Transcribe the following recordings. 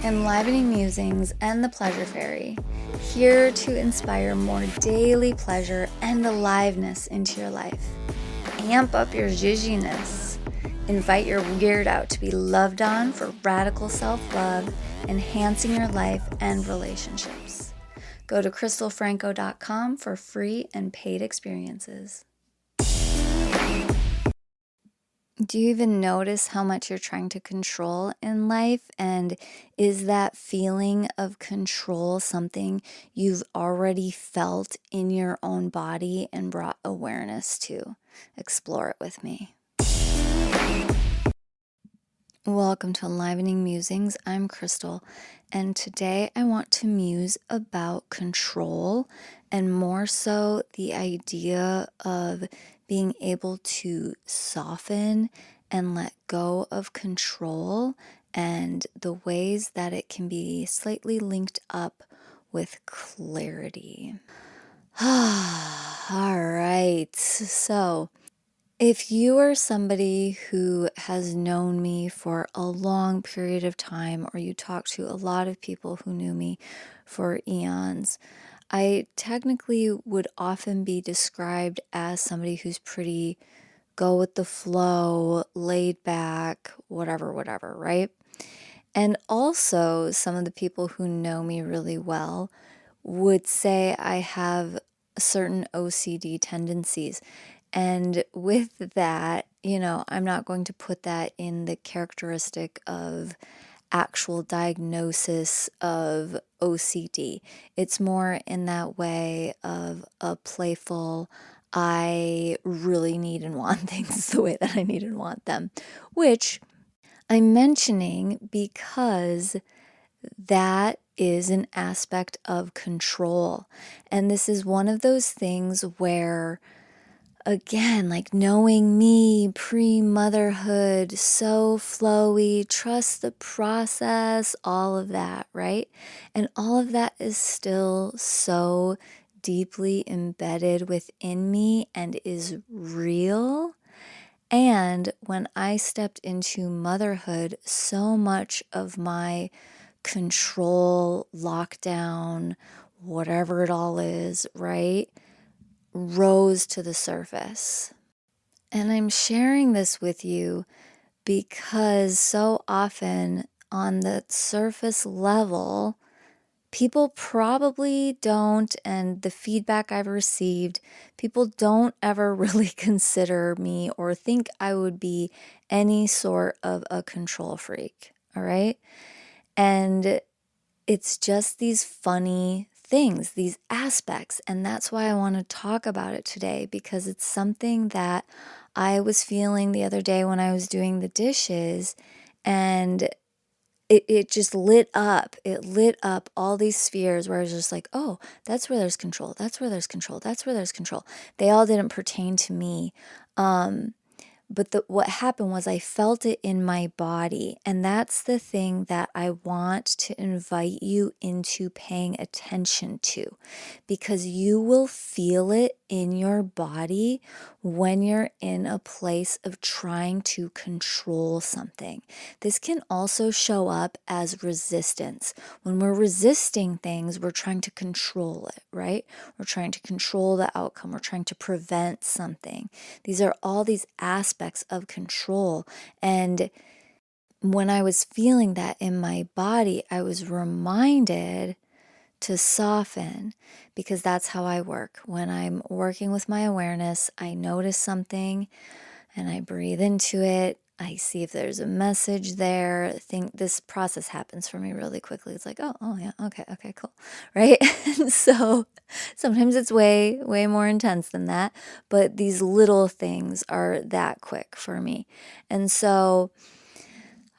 enlivening musings and the pleasure fairy, here to inspire more daily pleasure and aliveness into your life. Amp up your zhuzhiness. Invite your weird out to be loved on for radical self-love, enhancing your life and relationships. Go to crystalfranco.com for free and paid experiences. Do you even notice how much you're trying to control in life? And is that feeling of control something you've already felt in your own body and brought awareness to? Explore it with me. Welcome to Enlivening Musings. I'm Crystal, and today I want to muse about control, and more so the idea of being able to soften and let go of control and the ways that it can be slightly linked up with clarity. All right, so if you are somebody who has known me for a long period of time, or you talk to a lot of people who knew me for eons, I technically would often be described as somebody who's pretty go with the flow, laid back, whatever, right? And also, some of the people who know me really well would say I have certain OCD tendencies. And with that, I'm not going to put that in the characteristic of actual diagnosis of OCD. It's more in that way of a playful, I really need and want things the way that I need and want them, which I'm mentioning because that is an aspect of control. And this is one of those things where, again, like knowing me pre-motherhood, so flowy, trust the process, all of that, right? And all of that is still so deeply embedded within me and is real. And when I stepped into motherhood, so much of my control, lockdown, whatever it all is, right, rose to the surface. And I'm sharing this with you because so often on the surface level, people probably don't, and the feedback I've received, people don't ever really consider me or think I would be any sort of a control freak, all right? And it's just these funny things, these aspects. And that's why I want to talk about it today, because it's something that I was feeling the other day when I was doing the dishes, and it just lit up. It lit up all these spheres where I was just like, oh, that's where there's control. That's where there's control. That's where there's control. They all didn't pertain to me. But what happened was I felt it in my body. And that's the thing that I want to invite you into paying attention to, because you will feel it in your body when you're in a place of trying to control something. This can also show up as resistance. When we're resisting things, we're trying to control it, right? We're trying to control the outcome. We're trying to prevent something. These are all these aspects of control. And when I was feeling that in my body, I was reminded to soften, because that's how I work. When I'm working with my awareness, I notice something and I breathe into it. I see if there's a message there. This process happens for me really quickly. It's like, oh yeah, okay, cool, right? And so sometimes it's way more intense than that, but these little things are that quick for me. And so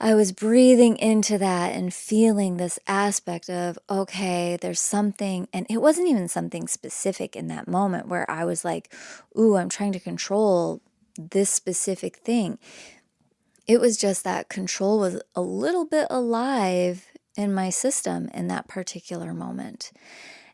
I was breathing into that and feeling this aspect of, okay, there's something, and it wasn't even something specific in that moment where I was like, ooh, I'm trying to control this specific thing. It was just that control was a little bit alive in my system in that particular moment.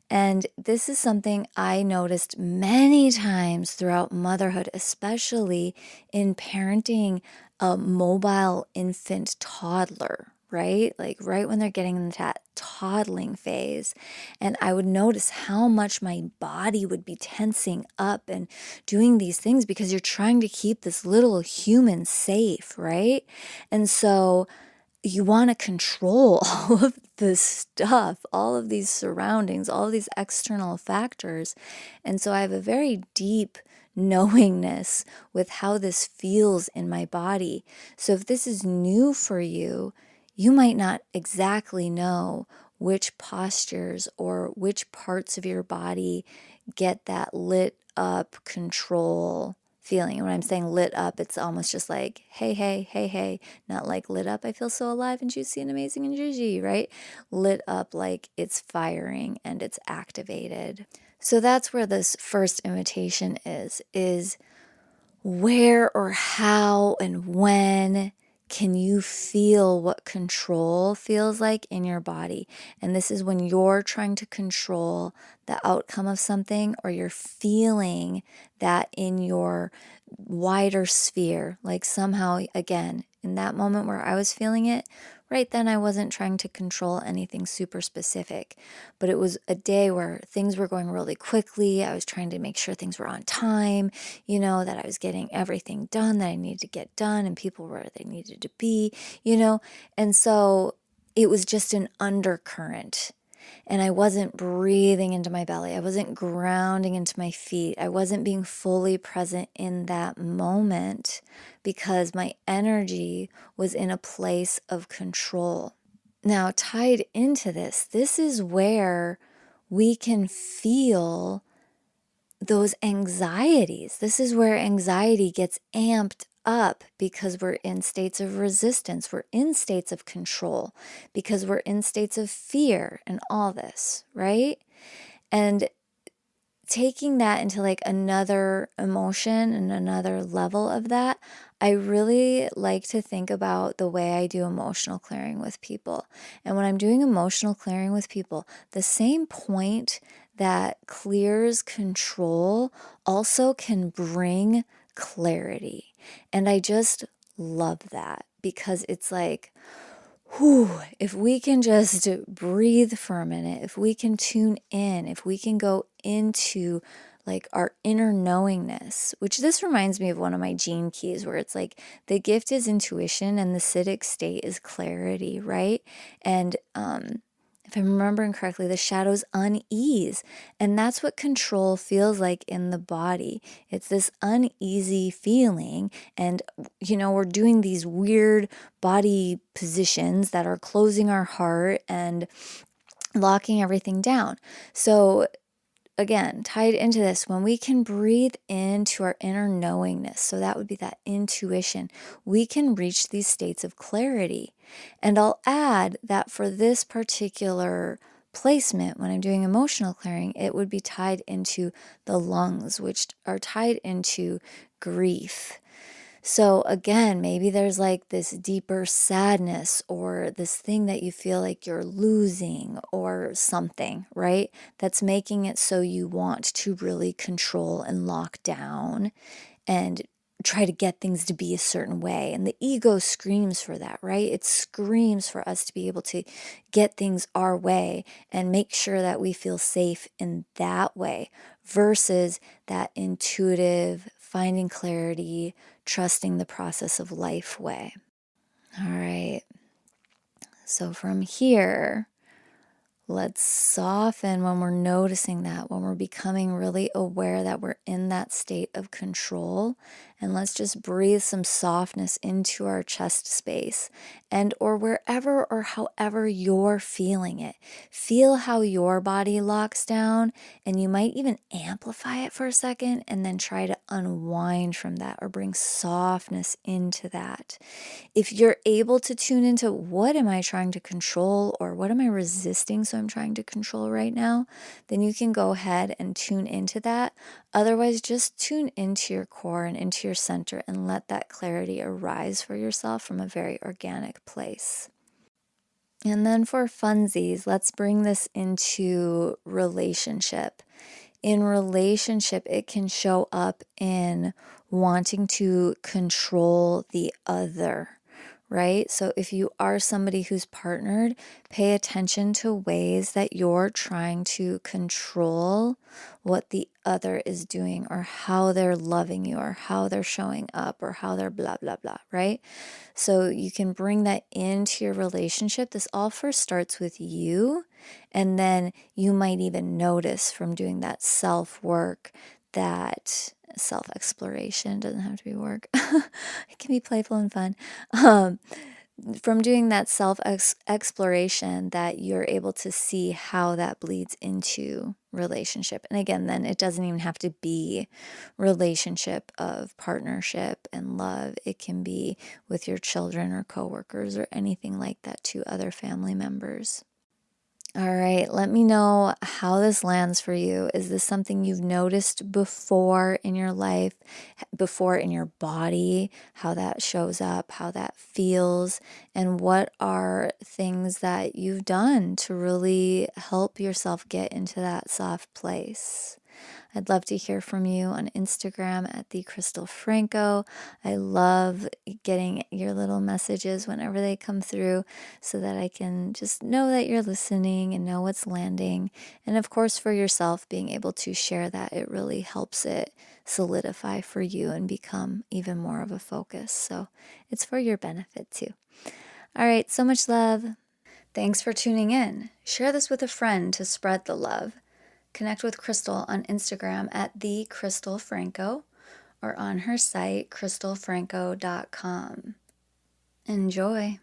And this is something I noticed many times throughout motherhood, especially in parenting a mobile infant toddler, right? Like right when they're getting into that toddling phase. And I would notice how much my body would be tensing up and doing these things because you're trying to keep this little human safe, right? And so you want to control all of this stuff, all of these surroundings, all of these external factors. And so I have a very deep knowingness with how this feels in my body. So if this is new for you, you might not exactly know which postures or which parts of your body get that lit up control feeling. And when I'm saying lit up, it's almost just like, hey, hey, hey, hey, not like lit up, I feel so alive and juicy and amazing and zhuzhy, right? Lit up like it's firing and it's activated. So that's where this first invitation is where or how and when can you feel what control feels like in your body? And this is when you're trying to control the outcome of something, or you're feeling that in your wider sphere. Like somehow, again, in that moment where I was feeling it, right then I wasn't trying to control anything super specific, but it was a day where things were going really quickly. I was trying to make sure things were on time, that I was getting everything done that I needed to get done, and people were where they needed to be, and so it was just an undercurrent. And I wasn't breathing into my belly. I wasn't grounding into my feet. I wasn't being fully present in that moment because my energy was in a place of control. Now, tied into this is where we can feel those anxieties. This is where anxiety gets amped up because we're in states of resistance. We're in states of control because we're in states of fear and all this, right? And taking that into like another emotion and another level of that, I really like to think about the way I do emotional clearing with people. And when I'm doing emotional clearing with people, the same point that clears control also can bring clarity. And I just love that because it's like, whew, if we can just breathe for a minute, if we can tune in, if we can go into like our inner knowingness, which this reminds me of one of my gene keys where it's like the gift is intuition and the citic state is clarity, right? And if I'm remembering correctly, the shadow's unease. And that's what control feels like in the body. It's this uneasy feeling. And, we're doing these weird body positions that are closing our heart and locking everything down. So again, tied into this, when we can breathe into our inner knowingness, so that would be that intuition, we can reach these states of clarity. And I'll add that for this particular placement, when I'm doing emotional clearing, it would be tied into the lungs, which are tied into grief. So again, maybe there's like this deeper sadness or this thing that you feel like you're losing or something, right? That's making it so you want to really control and lock down and try to get things to be a certain way. And the ego screams for that, right? It screams for us to be able to get things our way and make sure that we feel safe in that way versus that intuitive, finding clarity, trusting the process of life way. All right. So from here, let's soften when we're noticing that, when we're becoming really aware that we're in that state of control. And let's just breathe some softness into our chest space and or wherever or however you're feeling it. Feel how your body locks down, and you might even amplify it for a second and then try to unwind from that or bring softness into that. If you're able to tune into what am I trying to control or what am I resisting so I'm trying to control right now, then you can go ahead and tune into that. Otherwise, just tune into your core and into your center and let that clarity arise for yourself from a very organic place. And then for funsies, let's bring this into relationship. In relationship, it can show up in wanting to control the other, right? So if you are somebody who's partnered, pay attention to ways that you're trying to control what the other is doing, or how they're loving you, or how they're showing up, or how they're blah, blah, blah, right? So you can bring that into your relationship. This all first starts with you, and then you might even notice from doing that self work, that self exploration doesn't have to be work. It can be playful and fun. Um, from doing that self exploration, that you're able to see how that bleeds into relationship. And again, then it doesn't even have to be relationship of partnership and love. It can be with your children or coworkers or anything like that, to other family members. All right, let me know how this lands for you. Is this something you've noticed before in your life, before in your body, how that shows up, how that feels, and what are things that you've done to really help yourself get into that soft place? I'd love to hear from you on Instagram at the Crystal Franco. I love getting your little messages whenever they come through, so that I can just know that you're listening and know what's landing. And of course, for yourself, being able to share that, it really helps it solidify for you and become even more of a focus. So it's for your benefit too. All right, so much love. Thanks for tuning in. Share this with a friend to spread the love. Connect with Crystal on Instagram at the Crystal Franco, or on her site, crystalfranco.com. Enjoy.